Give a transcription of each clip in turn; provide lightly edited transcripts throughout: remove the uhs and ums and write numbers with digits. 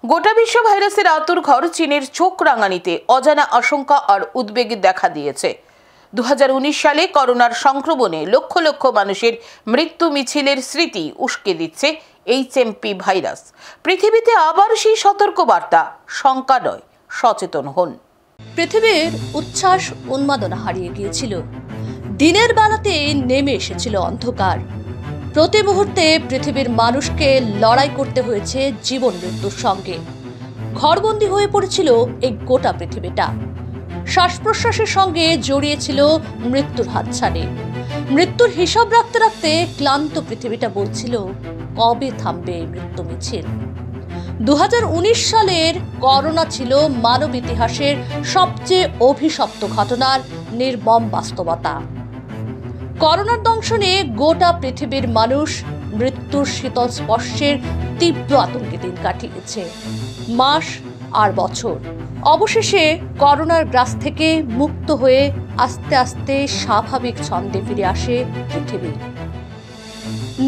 গোটা বিশ্ব ভাইরাসের আতুরঘর চীনের চোখ রাঙানিতে অজানা আশঙ্কা আর উদ্বেগ দেখা দিয়েছে। 2019 সালে করোনার সংক্রমণে লক্ষ লক্ষ মানুষের মৃত্যু মিছিলের স্মৃতি উস্কে দিচ্ছে এইচএমপি ভাইরাস। পৃথিবীতে আবার সেই সতর্কবার্তা, শঙ্কা নয়, সচেতন হন। পৃথিবীর উচ্ছ্বাস উন্মাদনা হারিয়ে গিয়েছিল। দিনের বেলাতে নেমে এসেছিল অন্ধকার। প্রতি মুহূর্তে পৃথিবীর মানুষকে লড়াই করতে হয়েছে জীবন মৃত্যুর সঙ্গে। ঘরবন্দি হয়ে পড়েছিল এই গোটা পৃথিবীটা। শ্বাস প্রশ্বাসের সঙ্গে জড়িয়েছিল মৃত্যুর হাতছানি। মৃত্যুর হিসাব রাখতে রাখতে ক্লান্ত পৃথিবীটা বলছিল, কবে থামবে মৃত্যু মিছিল। 2019 সালের করোনা ছিল মানব ইতিহাসের সবচেয়ে অভিশপ্ত ঘটনার নির্মম বাস্তবতা। করোনার দংশনে গোটা পৃথিবীর মানুষ মৃত্যুর শীতল স্পর্শের তীব্র আতঙ্কে দিন কাটিয়েছে মাস আর বছর। অবশেষে করোনার গ্রাস থেকে মুক্ত হয়ে আস্তে আস্তে স্বাভাবিক ছন্দে ফিরে আসে পৃথিবী।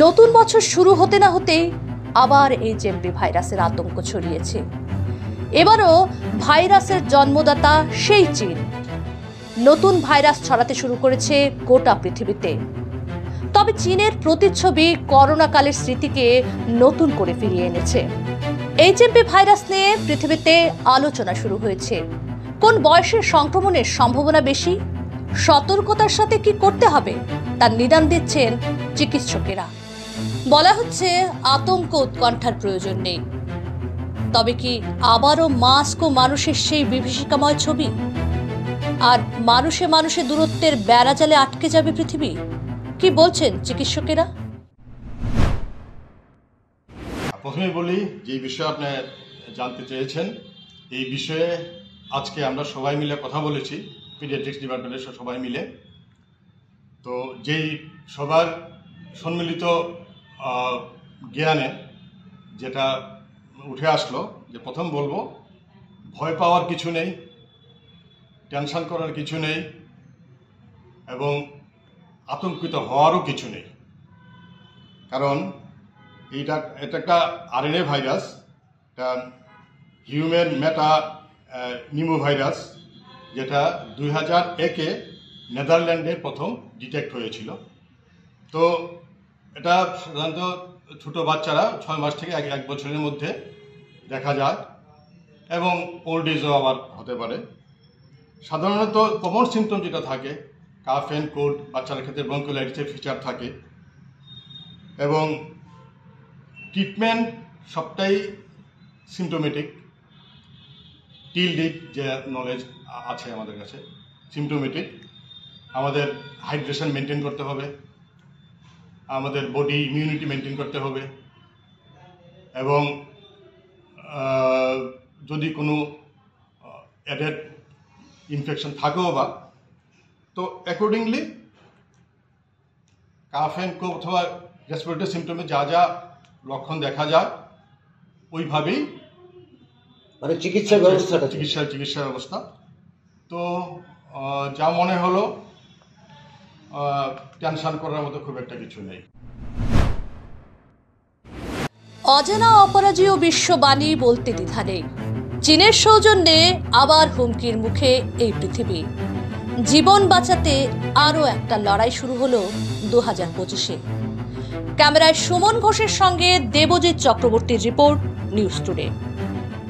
নতুন বছর শুরু হতে না হতেই আবার এইচএমপি ভাইরাসের আতঙ্ক ছড়িয়েছে। এবারও ভাইরাসের জন্মদাতা সেই চীন। নতুন ভাইরাস ছড়াতে শুরু করেছে গোটা পৃথিবীতে। তবে চীনের প্রতিচ্ছবি করোনাকালের স্মৃতিকে নতুন করে ফিরিয়ে এনেছে। এইচএমপি ভাইরাস নিয়ে পৃথিবীতে আলোচনা শুরু হয়েছে। কোন বয়সের সংক্রমণের সম্ভাবনা বেশি, সতর্কতার সাথে কি করতে হবে তার নিদান দিচ্ছেন চিকিৎসকেরা। বলা হচ্ছে আতঙ্ক উৎকণ্ঠার প্রয়োজন নেই। তবে কি আবারও মাস্ক ও মানুষের সেই বিভীষিকাময় ছবি, আর মানুষে মানুষে দূরত্বের বেড়াজালে আটকে যাবে পৃথিবী? কি বলছেন চিকিৎসকেরা? প্রথমে বলি, যে বিষয়ে আপনি জানতে চেয়েছেন, এই বিষয়ে আজকে আমরা সবাই মিলে কথা বলেছি, পিডিয়াট্রিক্স ডিপার্টমেন্টের সবাই মিলে। তো যেই সবার সম্মিলিত জ্ঞানে যেটা উঠে আসলো, যে প্রথম বলবো, ভয় পাওয়ার কিছু নেই, টেনশন করার কিছু নেই, এবং আতঙ্কিত হওয়ারও কিছু নেই। কারণ এটা একটা আরএনএ ভাইরাস, এটা হিউম্যান মেটা নিমো ভাইরাস, যেটা 2001-এ নেদারল্যান্ডে প্রথম ডিটেক্ট হয়েছিল। তো এটা সাধারণত ছোট বাচ্চারা 6 মাস থেকে 1 বছরের মধ্যে দেখা যায়, এবং ওল্ড এজও আবার হতে পারে। সাধারণত কমন সিমটম যেটা থাকে, কাফ অ্যান্ড কোল্ড, বাচ্চাদের ক্ষেত্রে ব্রঙ্কিওলাইটিসের ফিচার থাকে, এবং ট্রিটমেন্ট সবটাই সিমটোমেটিক। টিল ডিট যে নলেজ আছে আমাদের কাছে, সিমটোমেটিক। আমাদের হাইড্রেশন মেনটেন করতে হবে, আমাদের বডি ইমিউনিটি মেনটেন করতে হবে, এবং যদি কোনো অ্যাডেড ইনফেকশন থাকেও বা, তো অ্যাকর্ডিংলি কাফ অ্যান্ড কোল্ড অথবা রেসপিরেটরি সিমটমে যা যা লক্ষণ দেখা যায়, ওইভাবেই মানে চিকিৎসা ব্যবস্থা। তো যা মনে হলো, টেনশন করার মতো খুব একটা কিছু নেই। অজানা অপরাজেয় বিশ্ববাণী বলতে দ্বিধা নেই। চীনের সৌজন্যে আবার হুমকির মুখে এই পৃথিবী। জীবন বাঁচাতে আরও একটা লড়াই শুরু হলো 2025-এ। ক্যামেরায় সুমন ঘোষের সঙ্গে দেবজিৎ চক্রবর্তীর রিপোর্ট, নিউজ টুডে।